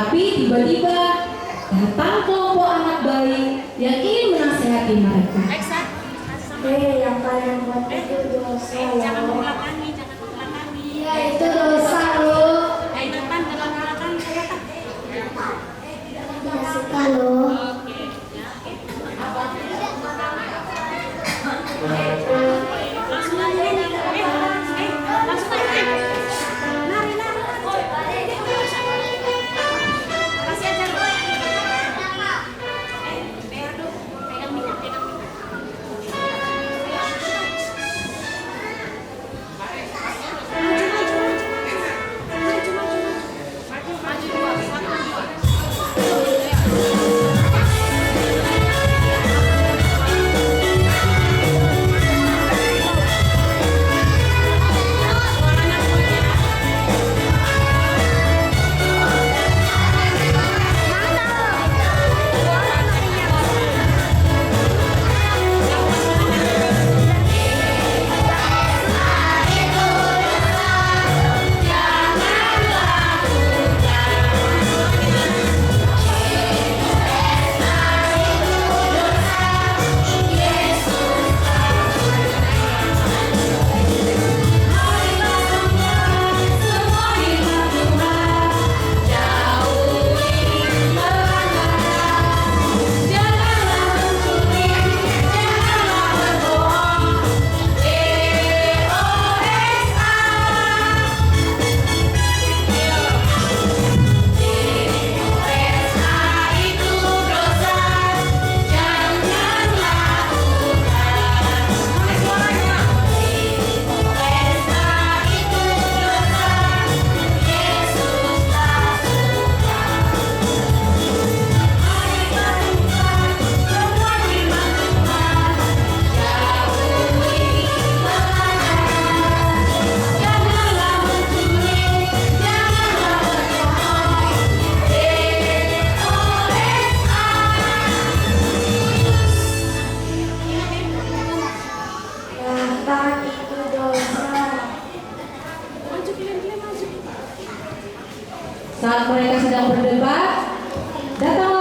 Tapi tiba-tiba datang kelompok anak baik yang ingin menasehati mereka. Yang kalian buat itu dosa. Jangan membelakangi, jangan membelakangi. Ya itu dosa loh. Depan dalam belakang kelihatan. Tidak suka loh. Oke, ya. Langsung aja nih. Langsung aja. Nari. Kasih aja lu. Biar dulu. Pegang minyak. Saat mereka sedang berdebat, datang